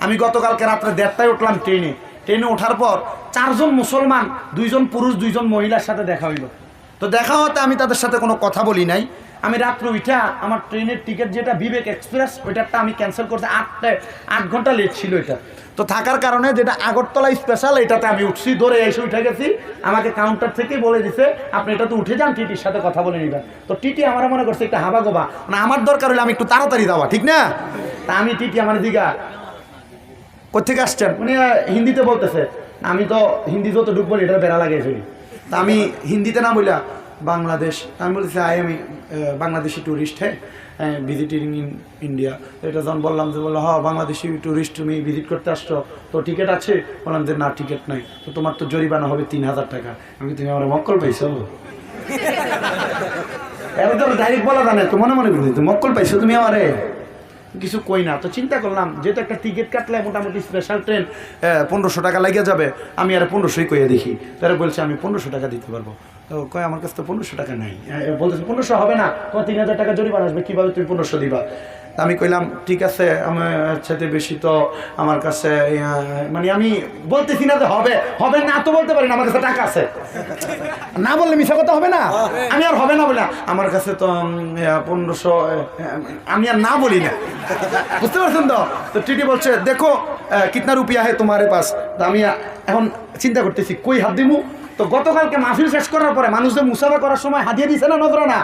আমি গতকালকে রাত্রে 1:30টায় উঠলাম ট্রেনে ওঠার পর 4 জন মুসলমান, 2 জন পুরুষ 2 জন মহিলার সাথে দেখা হইল। তো দেখা হতে আমি তাদের সাথে কোনো কথা বলি নাই। আমি রাত্রে উঠা আমার ট্রেনের টিকিট যেটা বিবেক এক্সপ্রেস ওইটারটা আমি ক্যান্সেল করতে 8 ঘন্টা লেট ছিল এটা। তো থাকার কারণে যেটা আগরতলা স্পেশাল এটাতে আমি উঠছি, ধরে এসে উঠে গেছি। আমাকে কাউন্টার থেকে বলে দিছে আপনি এটাতে উঠে যান, টিটির সাথে কথা বলে নিবেন। তো টিটি আমার মনে করছে একটা হাবা গোবা, মানে আমার দরকার হলে আমি একটু তাড়াতাড়ি যাওয়া, ঠিক না? তা আমি টিটি আমার দিঘা কোথেকে আসছেন, উনি হিন্দিতে বলতেছে। আমি তো হিন্দি যত ঢুকবো এটা বেড়া লাগে ফেলি। তা আমি হিন্দিতে না বললাম বাংলাদেশ, আমি বলছি আই এম বাংলাদেশি ট্যুরিস্ট হ্যাঁ ভিজিটিং ইন ইন্ডিয়া। এটা যখন বললাম যে বললো হ্যাঁ বাংলাদেশি ট্যুরিস্ট, তুমি ভিজিট করতে আসছো, তো টিকিট আছে? বললাম যে না টিকিট নাই। তো তোমার তো জরিমানা হবে 3000 টাকা। আমি তুমি আমার মক্কল পাইছো? এবার তো ডাইরেক্ট বলা জানে তো মনে মনে বলি তো মক্কল পাইছো তুমি আমারে, কিছু কই না। তো চিন্তা করলাম যেহেতু একটা টিকিট কাটলে মোটামুটি স্পেশাল ট্রেন 1500 টাকা লাগিয়ে যাবে, আমি আর 1500ই কইয়া দেখি। তারা বলছে আমি 1500 টাকা দিতে পারবো। তো কয় আমার কাছে তো 1500 টাকা নাই। বলতেছে 1500 হবে না, তোমার 3000 টাকা জরিমানা আসবে, কীভাবে তুমি 1500 দিবা? আমি কইলাম ঠিক আছে, আমার সাথে বেশি তো আমার কাছে মানে আমি বলতেছি না যে হবে হবে না তো বলতে পারি না, আমার কাছে টাকা আছে না বললে মিশা কথা হবে না। আমি আর হবে না বলে আমার কাছে তো 1500, আমি আর না বলি না, বুঝতে পারছেন তো? তো টিটি বলছে দেখো কিতনা রুপিয়া হে তোমারে পাস। তো আমি এখন চিন্তা করতেছি কই হাত দিমু। তো গতকালকে মাহফিল শেষ করার পরে মানুষদের মুসাফা করার সময় হাদিয়া দিছে না নজরানা,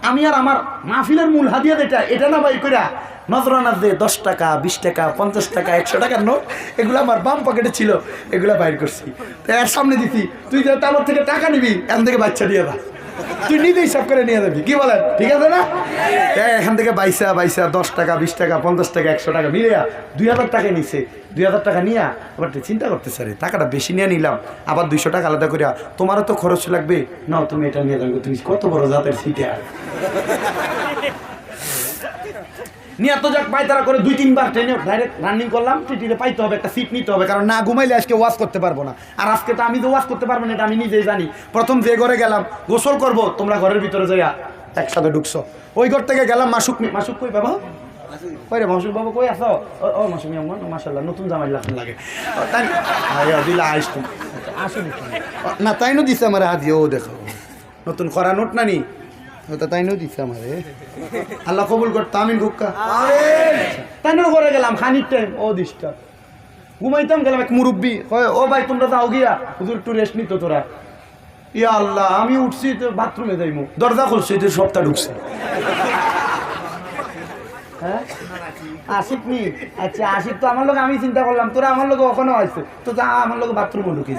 আমি আর আমার মাহফিলের মূল হাদিয়া এটা না ভাই কইরা নজরানা যে 10 টাকা 20 টাকা 50 টাকা 100 টাকার নোট এগুলো আমার বাম পকেটে ছিল, এগুলো বাইর করছি। তো এর সামনে দিছি তুই যেহেতু আমার থেকে টাকা নিবি এখান থেকে বাচ্চা দিয়ে দা, তুই নিজেই সব করে নিয়ে যাবি, কি বলেন? ঠিক আছে না? এখান থেকে বাইসা 10 টাকা 20 টাকা 50 টাকা 100 টাকা মিলে 2000 টাকা নিছে। 2000 টাকা নিয়ে আবার চিন্তা করতেছে রে টাকাটা বেশি নিয়ে নিলাম, আবার 200 টাকা আলাদা করিয়া তোমারও তো খরচ লাগবে, নাও তুমি এটা নিয়ে যাবে। তুমি কত বড় জাতের সিটে নিয়ে তো যাক পায়তারা করে 2-3 বার ট্রেনে ডাইরেক্ট রানিং করলাম। টিটিতে পাইতে হবে, একটা সিট নিতে হবে, কারণ না ঘুমাইলে আজকে ওয়াশ করতে পারবো না। আর আজকে তো আমি তো ওয়াশ করতে পারবো না, এটা আমি নিজেই জানি। প্রথম যে ঘরে গেলাম গোসল করব, তোমরা ঘরের ভিতরে যাইয়া একসাথে ঢুকছো। ওই ঘর থেকে গেলাম মাসুক কই বাবা, কই রে মাসুক বাবা কই আছো? ও মাসুক মাশাআল্লাহ নতুন জামাই লাগে তাই দিলা আইস আসুন না, তাই নো দিছে আমার হাত, ও দেখো নতুন করা নোট নানি ওটা তাই নো দিছে আমারে, আল্লাহ কবুল করতো আমিন গুক্কা তাই নো করে গেলাম খানিক টাইম। ও দিসটা ঘুমাইতাম, গেলাম এক মুরব্বী ও ভাই তোমরা যাও গিয়া হুজুর একটু রেস্ট নিত তোরা। ইয়া আল্লাহ, আমি উঠছি তো বাথরুমে যাইমু, দরজা খুলছি তো সপ্তাহ ঢুকছে। হ্যাঁ আশিক নি, আচ্ছা আশিক তো আমার লোক, আমি চিন্তা করলাম তোরা আমার লোক ওখানে আসছে তো যা আমার লোক বাথরুমে ঢুকি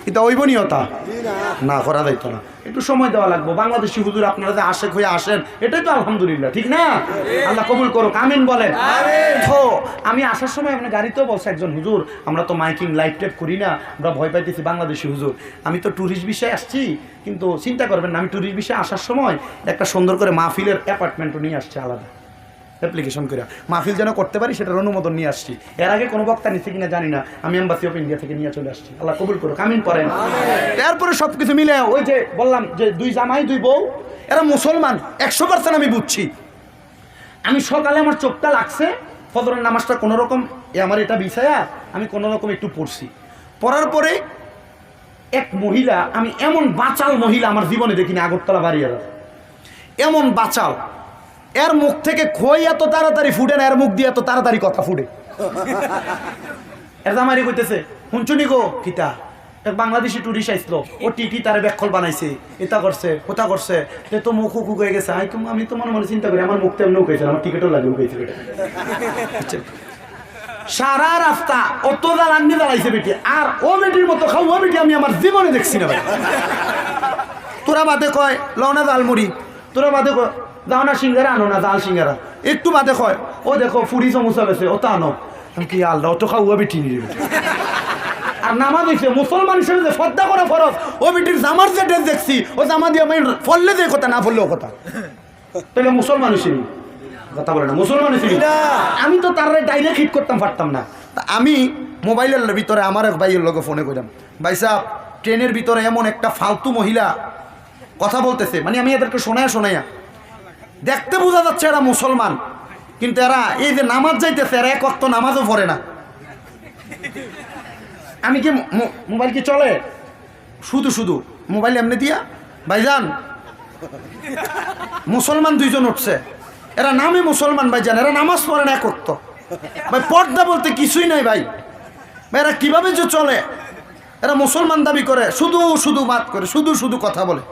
এটা ওইব নিয়তা না করা যাইতো না, একটু সময় দেওয়া লাগবে। বাংলাদেশি হুজুর আপনারা যে আশেক হয়ে আসেন এটাই তো আলহামদুলিল্লাহ, ঠিক না? আল্লাহ কবুল করুক, আমিন বলেন। তো আমি আসার সময় আপনার গাড়িতেও বলছে একজন হুজুর আমরা তো মাইকিং লাইভ টেপ করি না, আমরা ভয় পাইতেছি বাংলাদেশি হুজুর, আমি তো ট্যুরিস্ট বিষয়ে আসছি, কিন্তু চিন্তা করবেন না আমি ট্যুরিস্ট বিষয়ে আসার সময় একটা সুন্দর করে মাহফিলের অ্যাপার্টমেন্টও নিয়ে আসছে আলাদা অ্যাপ্লিকেশন করে, মাহফিল যেন করতে পারি সেটার অনুমোদন নিয়ে আসছি। এর আগে কোনো বক্তা নিচ্ছে কিনা জানি না, আমি এম্বাসি অফ ইন্ডিয়া থেকে নিয়ে চলে আসছি। আল্লাহ কবুল করুক, আমিন করেন। তারপরে সব কিছু মিলে ওই যে বললাম যে 2 জামাই 2 বউ এরা মুসলমান 100% আমি বুঝছি। আমি সকালে আমার চোখটা লাগছে, ফজরের নামাজটা কোনো রকম আমার এটা বিছায়া আমি কোনো রকম একটু পড়ছি, পড়ার পরে এক মহিলা, আমি এমন বাচাল মহিলা আমার জীবনে দেখিনি, আগরতলা বাড়িয়ার এমন বাচাল, এর মুখ থেকে খই এত তাড়াতাড়ি ফুটে না, এর মুখ দিয়ে এত তাড়াতাড়ি কথা ফুটে। এর জামাইরে কইতেছে শুনছুনি গো কিতা এক বাংলাদেশি টুরিস্ট আইছিল, ও টিটি তারে ব্যাকল বানাইছে, এটা করছে ওটা করছে, সে তো মুখ হুক হয়ে গেছে। আমি তো মনে মনে চিন্তা করি আমার মুখ তেমন উঠেছে, আমার টিকিটও লাগে উঠেছে। সারা রাস্তা অত জ্বালান্নি জ্বালাইছে বেটি, আর ও বেটির মতো খাওয়া বেটি আমি আমার জীবনে দেখছি না। তোরা বাদে কয় লওনা জালমুড়ি, তোরা বাদে কয় দাও না সিঙ্গারা আনো না, জাল সিঙ্গারা একটু বাদে কয় ও দেখো ফুরি সমোসা বেছে ওটা আনো। আমি কি আল্লাহ অত খাওয়া বেটি নিয়ে আর নামাজ হয়েছে মুসলমান হিসেবে যে শ্রদ্ধা করা ফরজ, ও বেটির জামার যে ড্রেস দেখছি ও জামা দিয়ে আমি ফললে যে কথা না ফললেও কথা, তাহলে মুসলমান হিসেবে কথা বলে না, মুসলমান হিসেবে আমি তো তার ডাইরেক্ট হিট করতাম পারতাম না। তা আমি মোবাইলের ভিতরে আমার এক ভাইয়ের লোকে ফোনে করলাম, ভাই সাহেব ট্রেনের ভিতরে এমন একটা ফালতু মহিলা কথা বলতেছে, মানে আমি এদেরকে শোনায়া দেখতে বোঝা যাচ্ছে এরা মুসলমান, কিন্তু এরা এই যে নামাজ যাইতেছে এরা এক ওয়াক্ত নামাজও পড়ে না। আমি কি মোবাইল কি চলে শুধু শুধু মোবাইল এমনি দিয়া ভাইজান মুসলমান দুইজন উঠছে, এরা নামে মুসলমান ভাইজান, এরা নামাজ পড়ে না এক ওয়াক্ত ভাই, পর্দা বলতে কিছুই নাই ভাই। ভাই এরা কিভাবে যে চলে, এরা মুসলমান দাবি করে, শুধু শুধু বাত করে, শুধু শুধু কথা বলে।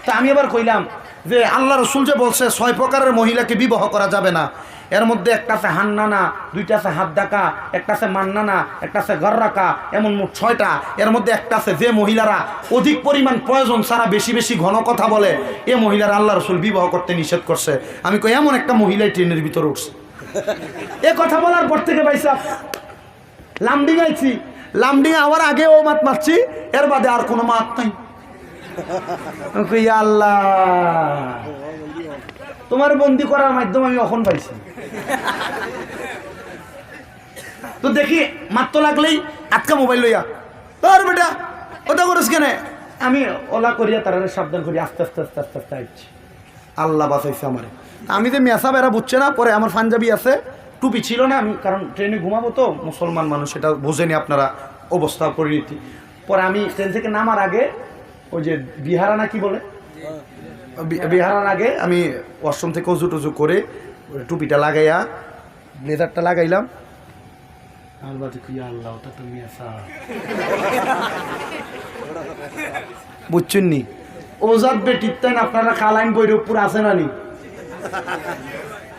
তা আমি এবার কইলাম যে আল্লাহ রসুল যে বলছে 6 প্রকারের মহিলাকে বিবাহ করা যাবে না, এর মধ্যে একটা আছে হান্নানা, দুইটা আছে হাত ডাকা, একটা আছে মান্নানা, একটা আছে ঘর রাখা, এমন মোট 6টা। এর মধ্যে একটা আছে যে মহিলারা অধিক পরিমাণ প্রয়োজন ছাড়া বেশি বেশি ঘন কথা বলে, এ মহিলারা আল্লাহ রসুল বিবাহ করতে নিষেধ করছে। আমি কই এমন একটা মহিলাই ট্রেনের ভিতরে উঠছে। এ কথা বলার পর থেকে ভাই সাহেব লামডিং আইছি, লামডিং আওয়ার আগে ও মাত মারছি, এর বাদে আর কোনো মাত নাই। আল্লাহ তোমার বন্দি করার মাধ্যম আমি এখন পাইছি। তো দেখি মাত্র লাগলেই আটকা মোবাইল লইয়া, তোর বেটা ওটা করিস কেন? আমি ওলা করিয়া তারা সাবধান করি, আস্তে আস্তে আস্তে আস্তে আস্তে আইছি। আল্লাহ বাঁচাইছে আমারে। আমি যে মেসাব এরা বুঝছে না, পরে আমার পাঞ্জাবি আছে, টুপি ছিল না, আমি কারণ ট্রেনে ঘুমাবো তো, মুসলমান মানুষ এটা বোঝেনি আপনারা অবস্থা পরিণতি। পরে আমি ট্রেন থেকে নামার আগে ওই যে বিহারানা কি বলে, বিহারার আগে আমি ওয়াশরুম থেকে উজু টুজু করে টুপিটা লাগাইয়া ব্লেজারটা লাগাইলাম। বুঝছেন নি ওজাদ বেটির তাই আপনারা খালাইন বৈরবপুর আছে না নি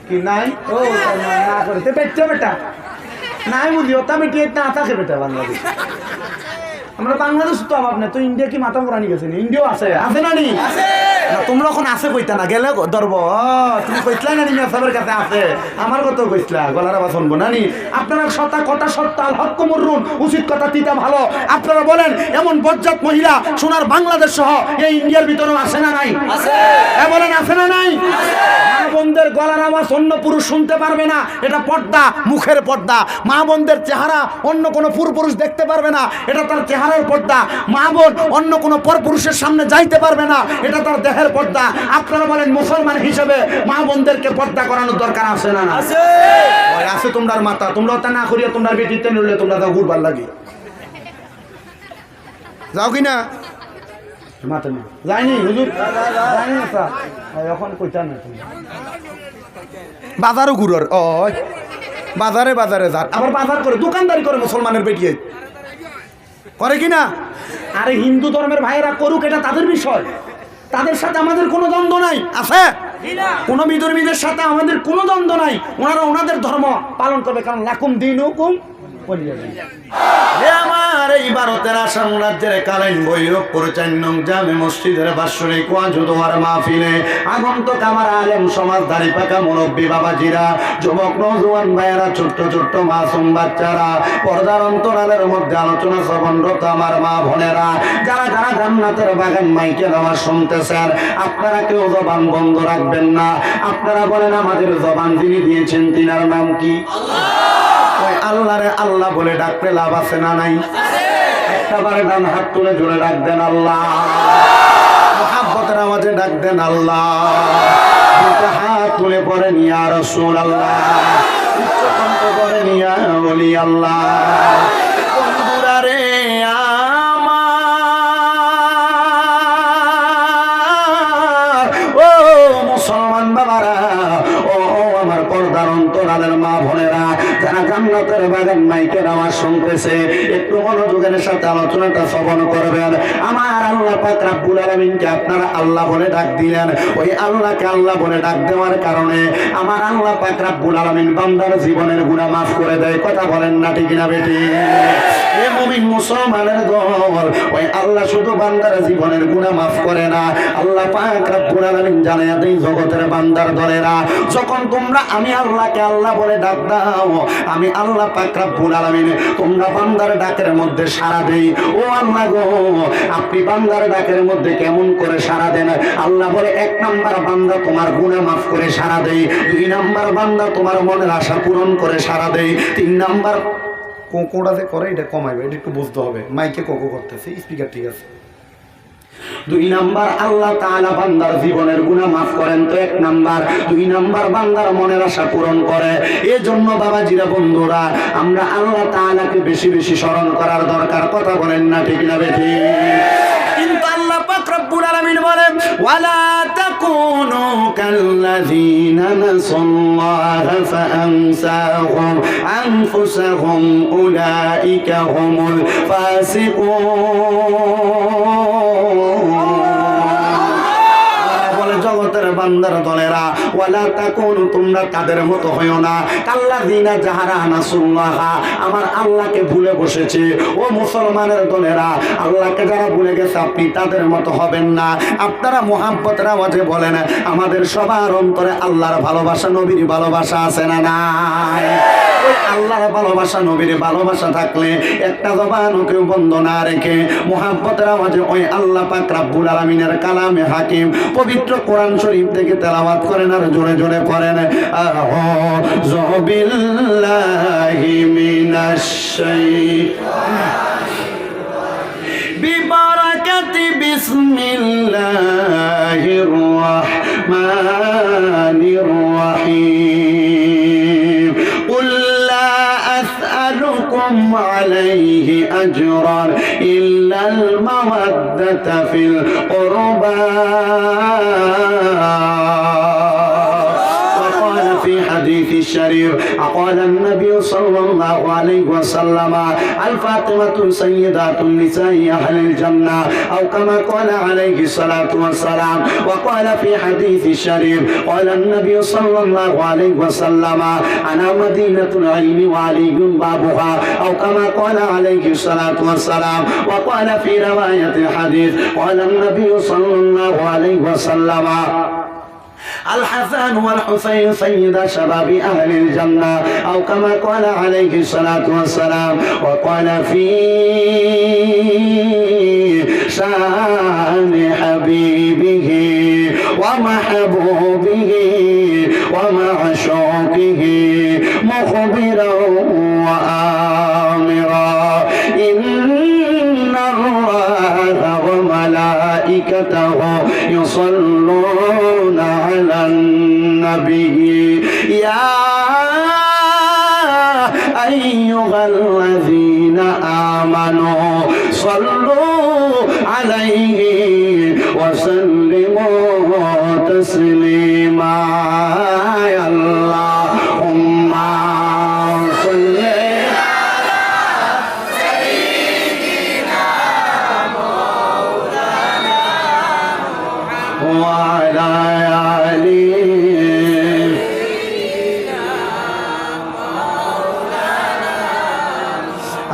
কি নাই? ও না করে বেটা বেটা নাই বুঝি ওটা বেটি না থাকে বেটা বাংলাদেশ। আমরা বাংলাদেশ তো অভাব নেই, তো ইন্ডিয়া কি মাথা পুরানি গেছে? ইন্ডিয়াও আছে, আছে না নি? তোমরা এখন আছে কইতা না, গেলে ধরবো। তুমি কইতলাই না মিয়া সাহেবের কাছে আছে, আমার কত কইতলা, গলার আবার শুনবো না নি? আপনারা সত্তা কথা সত্তা আল হক মররুন, উচিত কথা তিতা ভালো। আপনারা বলেন এমন বজ্জাত মহিলা সোনার বাংলাদেশ সহ এই ইন্ডিয়ার ভিতরেও আছে না নাই? বলেন আছে না নাই? মা বোনদের গলার আওয়াজ অন্য পুরুষ শুনতে পারবে না, এটা পর্দা, মুখের পর্দা। মা বোনদের চেহারা অন্য কোনো পুরুষ দেখতে পারবে না, এটা তার চেহারার পর্দা। মা বোন অন্য কোনো পরপুরুষের সামনে যাইতে পারবে না, এটা তার দেহের পর্দা। আপনারা বলেন মুসলমান হিসেবে মা বোনদেরকে পর্দা করানোর দরকার আছে না? আছে। আছে তোমরার মাথা, তোমরা তা না করিয়া তোমরা বেটিতে নিলে তোমরা তা ঘুরবার লাগে যাও কি না? মাথা না যায়নি হুজুর, যায়নি মাথা এখন কইতা না। তুমি বাজারও ঘুরোর, ও বাজারে বাজারে যান, আবার বাজার করে দোকানদারি করে মুসলমানের বেটিয়ে করে কিনা? আরে হিন্দু ধর্মের ভাইয়েরা করুক, এটা তাদের বিষয়, তাদের সাথে আমাদের কোনো দ্বন্দ্ব নাই। আছে কোন বিধর্মীদের সাথে আমাদের কোনো দ্বন্দ্ব নাই, ওনারা ওনাদের ধর্ম পালন করবে, কারণ লাকুম দিনুকুম ওয়ালিয়া দিন। আমার এই ভারতের আসাম রাজ্যের কালাইন ভৈরবপুর 4 নং জামে মসজিদের বাৎসরিক ওয়াজ দোয়ার মাহফিলে আগন্তুক আমার আলেম সমাজ দাড়ি পাকা মুরব্বী বাবাজিরা, যুবক নওজোয়ান ভাইয়েরা, ছোট্ট ছোট্ট মাসুম বাচ্চারা, পর্দার অন্তরালের মধ্যে আলোচনা শ্রবণরত আমার মা বোনেরা, যারা যারা জান্নাতের বাগান মাইকের আওয়াজ শুনতেছেন, আপনারা কেউ জবান বন্ধ রাখবেন না। আপনারা বলেন আমাদের জবান যিনি দিয়েছেন তিনার নাম কি? ওই আল্লাহরে আল্লাহ বলে ডাকতে লাভ আছে না নাই? একটাবারে ডান হাত তুলে জোরে ডাক দেন আল্লাহ, মুহাব্বতের আওয়াজে ডাক দেন আল্লাহ, দুটো হাত তুলে পড়েন ইয়া রাসূলুল্লাহ, উচ্চ কণ্ঠ পড়েন ইয়া ওলি আল্লাহ। বন্ধুরা রে আমার, ও মুসলমান বাবারা, ও আমার পর্দার অন্তরালের মা বোনেরা, যারা জান্নাতের বাগান মাইকের আওয়াজ শুনতেছে, একটু মনোযোগের সাথে আলোচনাটা শ্রবণ করবেন। আমার আল্লাহ পাক রব্বুল আলামিনকে আপনারা আল্লাহ বলে ডাক দিলেন, ওই আল্লাহকে আল্লাহ বলে ডাক দেওয়ার কারণে আমার আল্লাহ পাক রব্বুল আলামিন বান্দার জীবনের গুনাহ মাফ করে দেয়। কথা বলেন না ঠিক না বেটি? এ মুমিন মুসলমানের দল, ওই আল্লাহ শুধু বান্দার জীবনের গুনাহ মাফ করে না, আল্লাহ পাক রব্বুল আলামিন জানায়া দেয় জগতের বান্দার দলেরা, যখন তোমরা আমি আল্লাহকে আল্লাহ বলে ডাক দাও, আমি আল্লাহ পাক রব্বুল আলামিন তোমরা বান্দার ডাকের মধ্যে সাড়া দেই। ও আল্লাহ গো, আপনি বান্দার ডাকের মধ্যে কেমন করে সাড়া দেন? আল্লাহ বলে 1 নাম্বার বান্দা তোমার গুনাহ মাফ করে সাড়া দেই, 2 নাম্বার বান্দা তোমার মনের আশা পূরণ করে সাড়া দেই, 3 নাম্বার কোকোটা যে করে এটা কমাইবে, এটা একটু বুঝতে হবে। মাইকে কোকো করতেছে, স্পিকার ঠিক আছে। 2 নাম্বার আল্লাহ তাআলা বান্দার জীবনের গুনাহ মাফ করেন তো 1 নাম্বার। 2 নাম্বার বান্দার মনের আশা পূরণ করে। এজন্য বাবাজিরা বন্ধুরা আমরা আল্লাহ তাআলাকে বেশি বেশি স্মরণ করার দরকার। কথা বলেন না ঠিক না বেঠি? কিন্তু আল্লাহ পাক রব্বুল আলামিন বলেন ওয়ালা তাকুনু কাল্লাযীনা নাসাল্লাহা ফাআনসাহুম আনফুসাহুম উলাইকা হুমুল ফাসিকুন। জগতের বান্দার দলেরা ওয়ালা তাকুনু তোমরা তাদের মতো হইও না কাল্লাযীনা যাহারা নাসাল্লাহ আমার আল্লাহকে ভুলে বসেছে। ও মুসলমানের দলেরা আল্লাহকে যারা ভুলে গেছে আপনি তাদের মতো হবেন না। আপনারা মুহাব্বতের আওয়াজে বলেন আমাদের সবার অন্তরে আল্লাহর ভালোবাসা নবীর ভালোবাসা আছে না নাই? ওই আল্লাহর ভালোবাসা নবীর ভালোবাসা থাকলে একটা জবানও কেউ বন্ধ না রেখে মুহাব্বতের আওয়াজে ওই আল্লাহ পাক রব্বুল আলামিনের কালামে হাকিম পবিত্র কোরআন শরীফ থেকে তেলাওয়াত করেন আর জোরে জোরে পড়েন আউযু বিল্লাহি মিনাশ শাইতানির রাজিম বিবারাকাতি বিসমিল্লাহির রাহমানির রাহিম কুল লা আসআলুকুম আলাইহি আজরান ইল্লাল মাওয়াদ্দাতা ফিল কুরবা في حديث الشريف قال النبي صلى الله عليه وسلم الفاطمة سيدات النساء أهل الجنة أو كما قال عليه الصلاة والسلام. وقال في حديث الشريف قال النبي صلى الله عليه وسلم أنا مدينة العلم وعلي بابها أو كما قال عليه الصلاة والسلام. وقال في رواية الحديث قال النبي صلى الله عليه وسلم الحسن والحسين سيد شباب أهل الجنة أو كما قال عليه الصلاة والسلام. وقال في شان حبيبه ومحبوبه ومعشوقه مخبرا وآمرا إن الله وملائكته يصلون على النبي يا أيها الذين آمنوا صلوا عليه وسلموا تسليما. اللهم صل وعلى آله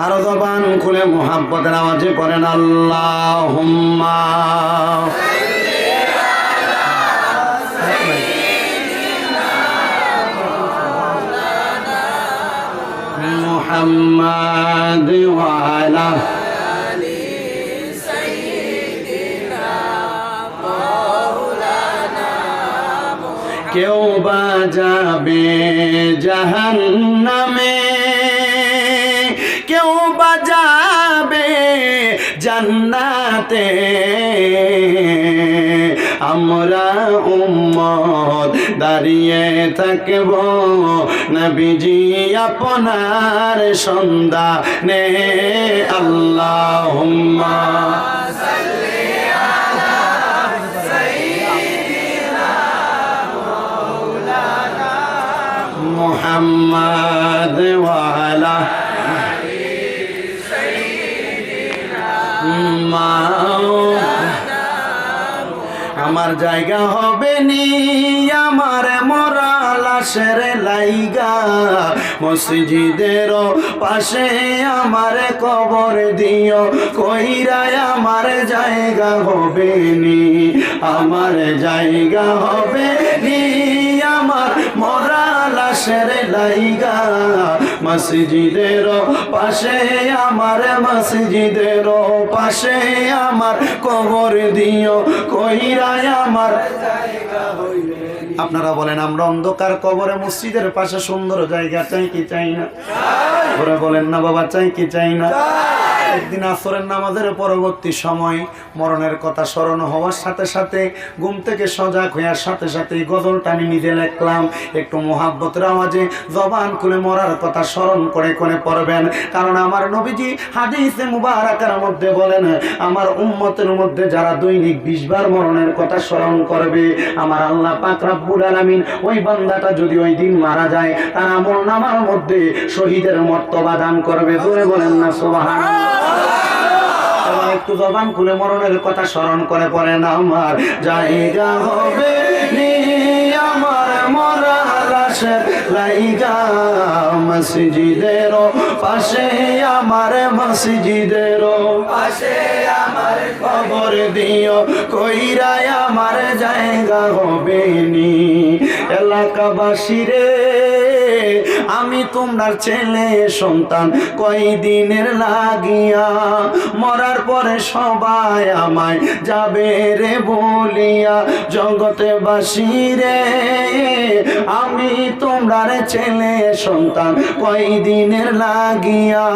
আরো জবান খুলে মুহাব্বতের আওয়াজে পড়েন আল্লাহুম্মা মুহাম্মাদ ওয়া আলা কেউ বা যাবে জাহান্নামে কেউ বা যাবে জান্নাতে আমরা উম্মত দাঁড়িয়ে থাকব নবীজি আপনার সন্ধানে আল্লাহুম্মা মুহাম্মাদ ওয়া আলা আমার জায়গা হবে নি আমার মরা লাশের লাইগা মসজিদের পাশে আমার কবর দিও কইরায় আমার জায়গা হবে নি আমার জায়গা হবে নি আমার মরা লাশের লাইগা মসজিদের পাশে আমার মসজিদের পাশে আমার কবর দিও কইরায় আমার জায়গা হইবে। আপনারা বলেন আমরা অন্ধকার কবরে মসজিদের পাশে সুন্দর জায়গা চাই কি চাই না? ওরা বলেন না বাবা চাই কি চাই না? একদিন আসরের নামাজের পরবর্তী সময় মরণের কথা স্মরণ হওয়ার সাথে সাথে ঘুম থেকে সজাগ হওয়ার সাথে সাথে গজলটা আমি নিজে লিখলাম। একটু মোহাব্বতের আওয়াজে জবান খুলে মরার কথা স্মরণ করে করে পড়বেন, কারণ আমার নবীজি হাদিসে মুবারাকার মধ্যে বলেন, আমার উম্মতের মধ্যে যারা দৈনিক 20 বার মরণের কথা স্মরণ করবে, আমার আল্লাহ পাক রব্বুল আলামিন ওই বান্দাটা যদি ওই দিন মারা যায় তার আমলনামার মধ্যে শহীদের মর্তবা দান করবে। জোরে বলেন না সুবহানাল্লাহ। একটু জবান খুলে মরণের কথা স্মরণ করে পড়েন, আমার জায়গা হবে আমার মরা লাশের লাইগা মসজিদের পাশে, আমার মসজিদের পাশে আমার কবর দিও কইরাই আমার জায়গা হবে নি। এলাকাবাসী রে, আমি তোমার ছেলে সন্তান কয়দিনের লাগিয়া, মরার পরে সবাই আমায় যাবে রে বলিয়া। জগতে বাসী রে, আমি তোমার ছেলে সন্তান কয়দিনের লাগিয়া,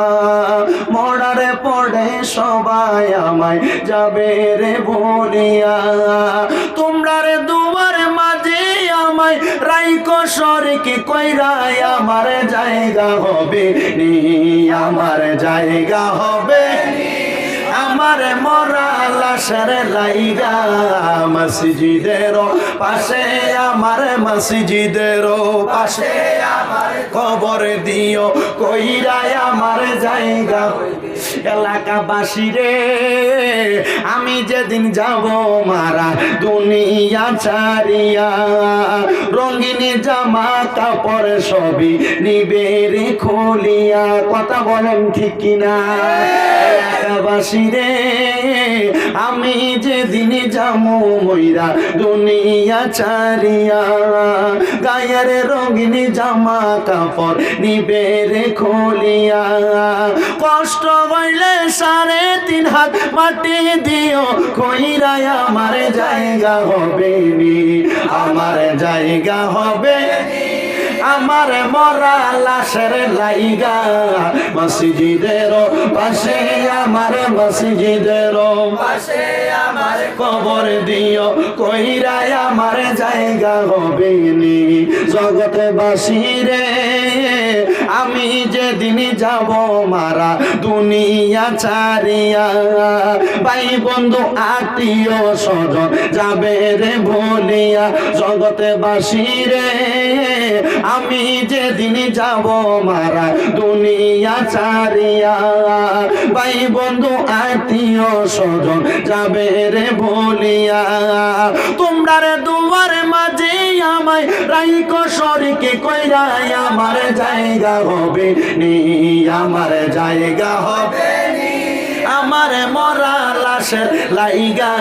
মরার পরে সবাই আমায় যাবে রে বলিয়া। তোমরার দুয়ার মাঝে আমায় রাইকো সরকে কইরাই আমার জায়গা হবে নি, আমার জায়গা হবে নি। আমার মরা লাশের লাইগা মসজিদের পাশে, আমার মসজিদের পাশে আমার কবর দিও কইরাই আমার জায়গা। এলাকাবাসী রে, আমি যেদিন যাব মারা দুনিয়া ছাড়িয়া, রঙিন জামা কাপড় সবই নিবে রে খুলিয়া। কথা বলেন ঠিক কিনা? এলাকাবাসী রে, আমি যেদিন যাবো মইরা দুনিয়া ছাড়িয়া, গায়ের রঙিন জামা কাপড় নিবে রে খুলিয়া। কষ্ট হইলে 3.5 হাত মাটি দিও কইরা আমার জায়গা হবে নি, আমার জায়গা হবে নি। আমার মরা লাশের লাইগা মসজিদের পাশে, আমার মসজিদের পাশে আমার কবর দিও কইরাই আমার জায়গা হবে নি। জগতে বাসী রে, আমি যেদিন যাব মারা দুনিয়া ছাড়িয়া, ভাই বন্ধু আত্মীয় স্বজন যাবে রে ভুলিয়া। জগতে বাসী রে, আমি যেদিন যাব মারা দুনিয়া ছাড়িয়া, ভাই বন্ধু আত্মীয় স্বজন যাবে রে ভুলিয়া। তোমরা রে দুয়ার মাঝে আমায় রাইকো সরকে কইরাই আমার জায়গা হবে নি, আমার জায়গা হবে নি। আমার মরা লাশের লাইগা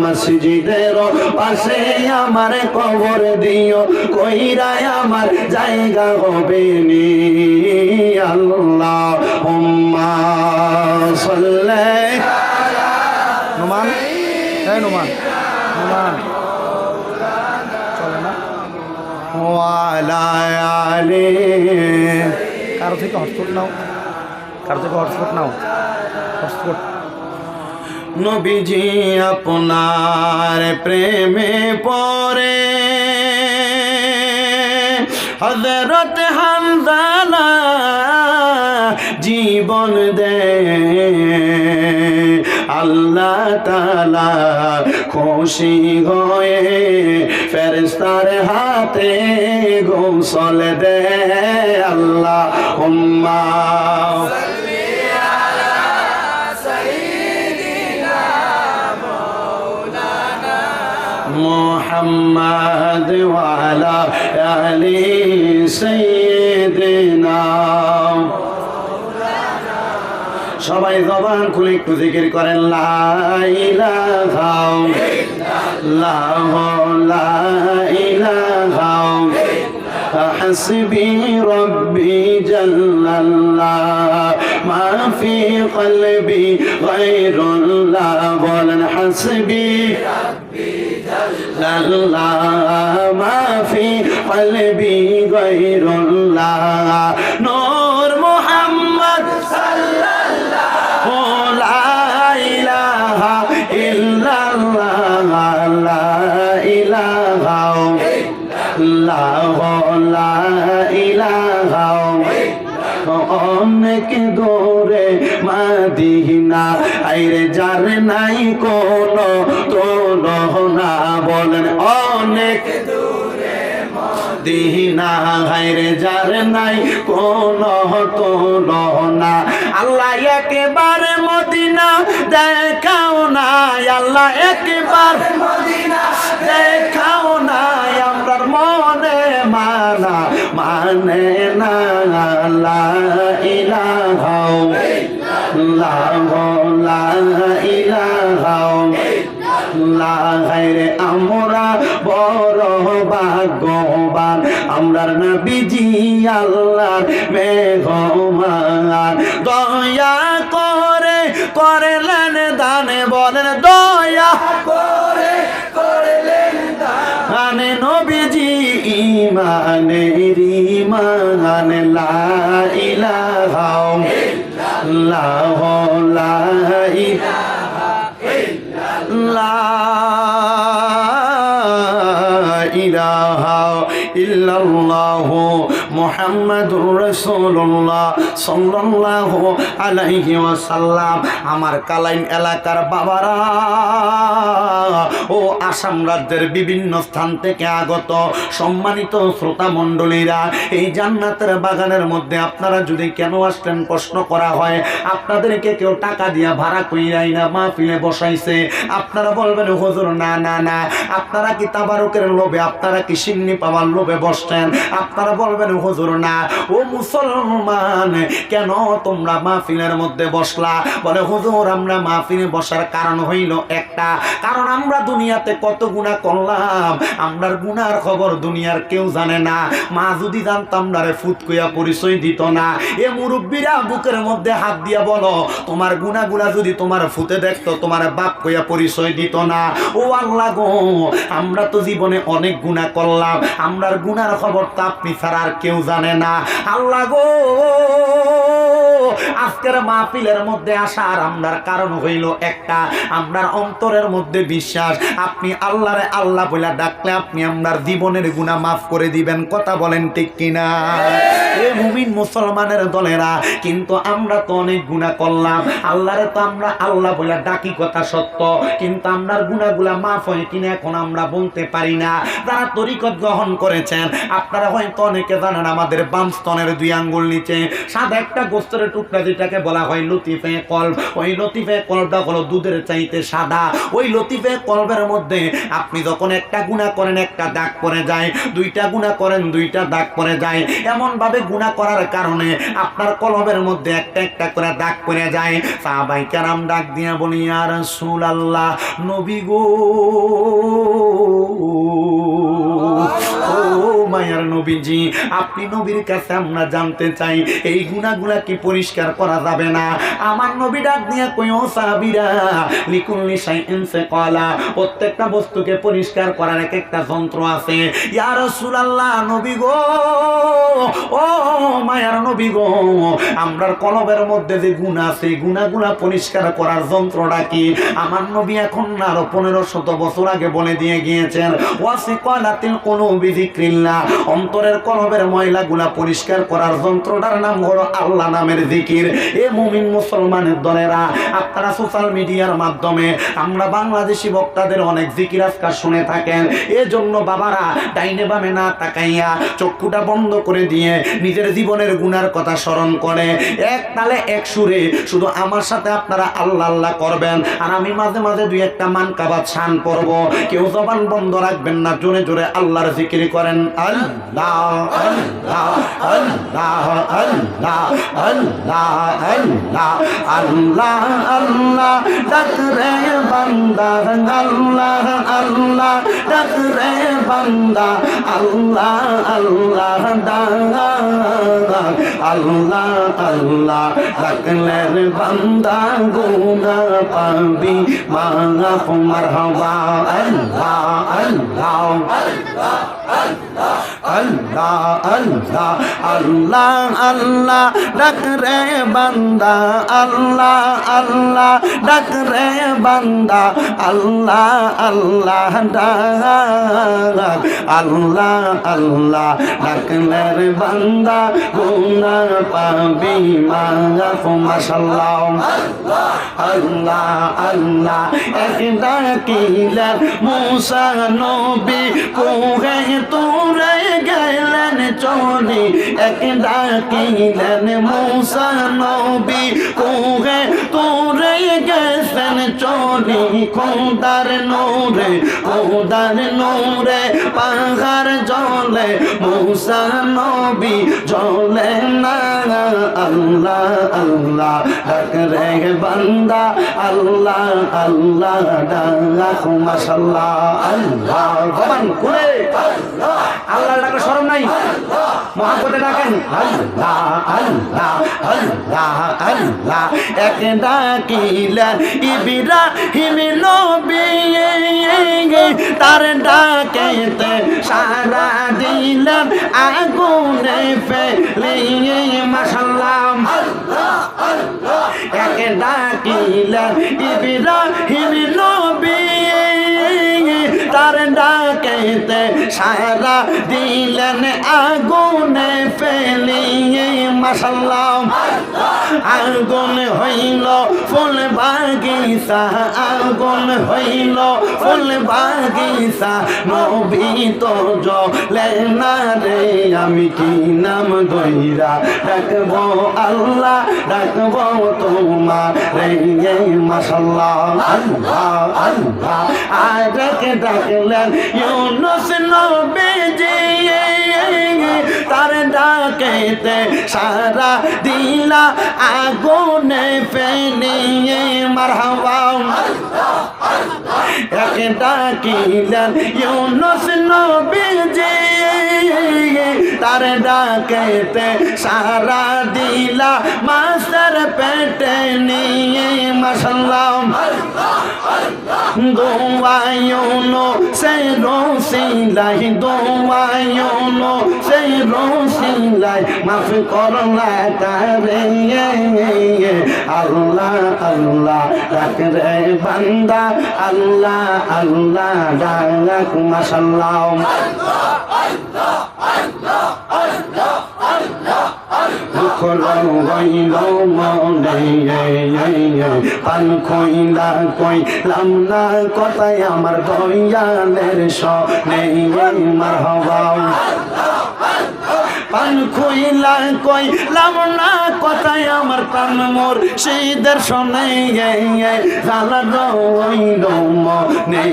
মসজিদের পাশে, আমার কবর দিও কইরাই আমার জায়গা হবে নি। আল্লাহুম্মা সাল্লি নুমান, এই নুমান নুমান চলে না, ওয়ালা আলি। কারো থেকে হটস্পট নাও, কারো থেকে হটস্পট নাও, হটস্পট। নবীজি আপনার প্রেমে পড়ে হযরত হামজালা জীবন দে, আল্লাহ তাআলা খুশি হয়ে ফেরেশতার হাতে গোসল দে। আল্লাহুম্মা মুহাম্মাদ ওয়া আলা আলি সাইয়্যিদিনা। সবাই জবান খুলে একটু জিকির করেন, লা ইলাহা ইল্লাল্লাহ, লা ইলাহা হাসবি রব্বি জাল্লাল্লাহ, মা ফি কলবি গায়রুল্লাহ। বলেন হাসবি রব্বি জাল্লাল্লাহ, মা ফি কলবি গায়রুল্লাহ। নূর মুহাম্মদ সাল্লাল্লাহু ইলাহা অনেক দূরে মদিনা আইরে যার নাই কোনো তুলনা বলেন অনেক দূরে মদিনা আইরে যার নাই কোনো তুলনা আল্লাহ একেবারে মদিনা দেখাও না আল্লাহ একেবারে মদিনা দেখাও না আমরার মনে মানা মানে না লা ইলাহা লা ইলাহা লা গায়রে আমরা বড় ভাগ্যবান আমরার নবীজি আল্লাহর মেহমান দয়া করে করলেন দানে বলেন দয়া করে করলেন দানে নবীজি ইমানের ইমান লা ইলাহা ইল্লাল্লাহ লা ইলাহা ইলাহা ইল্লাল্লাহ মুহাম্মাদুর রাসূলুল্লাহ সাল্লাল্লাহু আলাইহি ওয়াসাল্লাম আমার কালাইন এলাকার বাবারা ও আসাম রাজ্যের বিভিন্ন স্থান থেকে আগত সম্মানিত শ্রোতা মণ্ডলীরা এই জান্নাতের বাগানের মধ্যে আপনারা যদি কেন আসলেন প্রশ্ন করা হয় আপনাদেরকে কেউ টাকা দিয়া ভাড়া কইরাই না মাহফিলে বসাইছে আপনারা বলবেন হুজুর না না না আপনারা কি তাবারুকের লোভে আপনারা কি সিন্নি পাওয়ার লোভে বসছেন আপনারা বলবেন হুজুর না ও মুসলমান কেন তোমরা মাহফিলের মধ্যে বসলা বলে হুজুর আমরা মাহফিলে বসার কারণ হইল একটা কারণ আমরা দুনিয়াতে কত গুনাহ করলাম আমরার গুনার খবর দুনিয়ার কেউ জানে না মা যদি জানতাম না রে ফুট কইয়া পরিচয় দিত না এ মুরব্বীরা বুকের মধ্যে হাত দিয়া বলো তোমার গুনাহগুলা যদি তোমার ফুতে দেখতো তোমার বাপ কইয়া পরিচয় দিত না ও আল্লাহ গো আমরা তো জীবনে অনেক গুনাহ করলাম আমরার গুনার খবর তো আপনি ছাড়া আর কেউ জানে না আল্লাহ গো আজকের মাহফিলের মধ্যে আসার আমরার কারণ হইল একটা আমরার অন্তরের মধ্যে বিশ্বাস আপনি আল্লাহরে আল্লাহ বলে ডাকলে আপনি আমরার জীবনের গুনাহ মাফ করে দিবেন কথা বলেন ঠিক কিনা এ মুমিন মুসলমানের দলেরা কিন্তু আমরা তো অনেক গুনাহ করলাম আল্লাহরে তো আমরা আল্লাহ বলে ডাকি কথা সত্য কিন্তু আমরার গুনাহগুলা মাফ হয় কিনা এখন আমরা বলতে পারি না যারা তরিকত গ্রহণ করেছেন আপনারা হয়তো অনেকে জানেন আমাদের বাম স্তনের দুই আঙ্গুল নিচে সাদা একটা গোস্তের টুকরা যেটাকে বলা হয় লতিফে কলব ওই লতিফে কলবটা হলো দুধের চাইতে সাদা ওই লতিফে কলবের মধ্যে আপনি যখন একটা গুনাহ করেন একটা দাগ পড়ে যায় দুইটা গুনাহ করেন দুইটা দাগ পড়ে যায় এমন ভাবে গুনাহ করার কারণে আপনার কলবের মধ্যে একটা একটা করে দাগ পড়ে যায় সাহাবায়ে কেরাম ডাক দিয়া বলি ইয়া রাসূলুল্লাহ নবী গো ও মায়ার নবীজি আপনি নবীর কাছে আমরা জানতে চাই এই গুনাহগুলা কি পরিষ্কার করা যাবে না আমার নবী ডাক দিয়া কই ও সাহাবীরা লিকুল্লি শাইইন সাকালা প্রত্যেকটা বস্তুকে পরিষ্কার করার এক একটা যন্ত্র আছে ইয়া রাসূলুল্লাহ নবী গো ও মায়ার নবী গো আমরার কলবের মধ্যে যে গুনাহ আছে গুনাহগুলা পরিষ্কার করার যন্ত্রটা কি আমার নবী এখন না আরো 1500 বছর আগে বলে দিয়ে গিয়েছেন ওয়াসিকালাতিল কুলুবি যিকরিল্লাহ অন্তরের কলবের ময়লাগুলা পরিষ্কার করার যন্ত্রটার নাম হলো আল্লাহ নামের জিকির এ মুমিন মুসলমানের দলেরা আপনারা সোশ্যাল মিডিয়ার মাধ্যমে আমরা বাংলাদেশি বক্তাদের অনেক জিকির আজকাল শুনে থাকেন এজন্য বাবারা ডাইনে বামে না তাকাইয়া চক্ষুটা বন্ধ করে দিয়ে নিজের জীবনের গুনার কথা স্মরণ করে এক তালে এক সুরে শুধু আমার সাথে আপনারা আল্লাহ আল্লাহ করবেন আর আমি মাঝে মাঝে দুই একটা মানকাবাত শান পড়ব কেউ জবান বন্ধ রাখবেন না জোরে জোরে আল্লাহর জিকির করেন আল্লাহ আল্লাহ আল্লাহ আল্লাহ আল্লাহ আল্লাহ আল্লাহ আল্লাহ ডাক রে বান্দা আল্লাহ আল্লাহ ডাক রে বান্দা আল্লাহ আল্লাহ ডাক আল্লাহ আল্লাহ ডাকলে রে বান্দা গুনাহ পাবি মাফ মারহাবা আল্লাহ আল্লাহ আল্লাহ আল্লাহ আল্লাহ আল্লাহ আল্লাহ আল্লাহ ডাক রে বান্দা আল্লাহ আল্লাহ ডাক রে বান্দা আল্লাহ আল্লাহ ডাক আল্লাহ আল্লাহ ডাকলে রে বান্দা গুনাহ পাবি মাফ মাশাআল্লাহ আল্লাহ আল্লাহ এক ডাকিলেন মুসা নবী কোহে তোরে গেলেন চলি এক ডাকিলেন মুসা নবী কোহে তোরে গেছেন চলি খোদার নূরে পাহাড় জলে মুসা নবী জলে না আল্লাহ আল্লাহ ডাক রে বান্দা আল্লাহ আল্লাহ ডাক মাশাআল্লাহ আল্লাহ জবান খুলে আল্লাহ ডাকে শরম নাই মহব্বতে ডাকেন আল্লাহ আল্লাহ আল্লাহ আল্লাহ এক ডাকিলেন ইব্রাহিম নবী তার ডাকেতে সারা দিলেন আগুনে ফেলিয়ে মাশাআল্লাহ এক ডাকিলেন ইব্রাহিম নবী তার ডাকেতে সারা দিলেন আগুনে ফেলিয়ে মাশাআল্লাহ আগুন হইল ফুল বাগিচা আগুন হইল ফুল বাগিচা নবী তো জ্বলে না রে আমি কি নাম দইরা ডাকবো আল্লাহ ডাকবো তোমার রে মাশাআল্লাহ আল্লাহ আল্লাহ আরেকে ডাকলেন ইউনুস নবীজি তার ডাকেতে সারা দিলা আগুনে ফেলিয়ে মারহাবা এক ডাকিলেন ইউনুস নবীজি তার ডাকেতে সারা দিলা মাছের পেটে নিয়ে মাশাআল্লাহ দোয়ায়ুনো সে রসিলাই দোয়ায়ুনো সে রসিলাই মাফ করলা তারে আল্লাহ আল্লাহ ডাক রে বান্দা আল্লাহ আল্লাহ ডাক মাশাআল্লাহ দুঃখ হইল মনে পান খইলা কইলাম না কথায় আমার দয়ালের সনে মারহাবা পান খইলা কইলাম না কথায় আমার প্রাণ মোর শীদের শোনে জ্বালা রইল মনে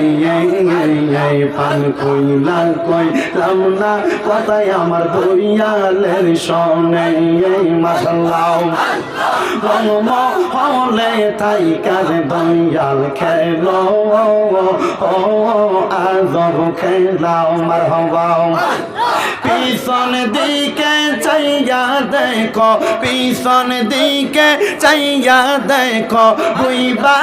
পান খইলা কইলাম না কথায় আমার দয়ালের শোনে মাশাআল্লাহ হলে তাই কার দয়াল খেলো আজব খেলাও মারহাবা পিছন দিকে চাইয়া দেখো পিছন দিকে চাইয়া দেখো বুইবা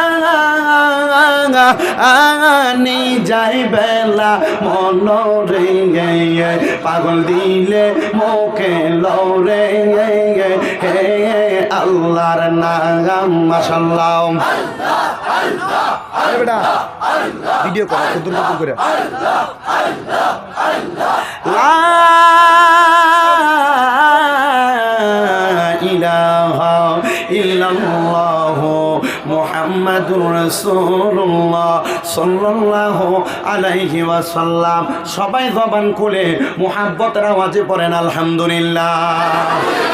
আনি যাই বেলা মনরে পাগল দিলে মুখে লরে হে আল্লাহর নাম মাশাআল্লাহ আরে বেটা ভিডিও কর কুতুর কুতুর করে লা ইলাহা ইল্লাল্লাহ মুহাম্মাদুর রাসূলুল্লাহ সাল্লাল্লাহু আলাইহি ওয়াসাল্লাম সবাই জবান খুলে মুহাব্বতের আওয়াজে পড়েন আলহামদুলিল্লাহ।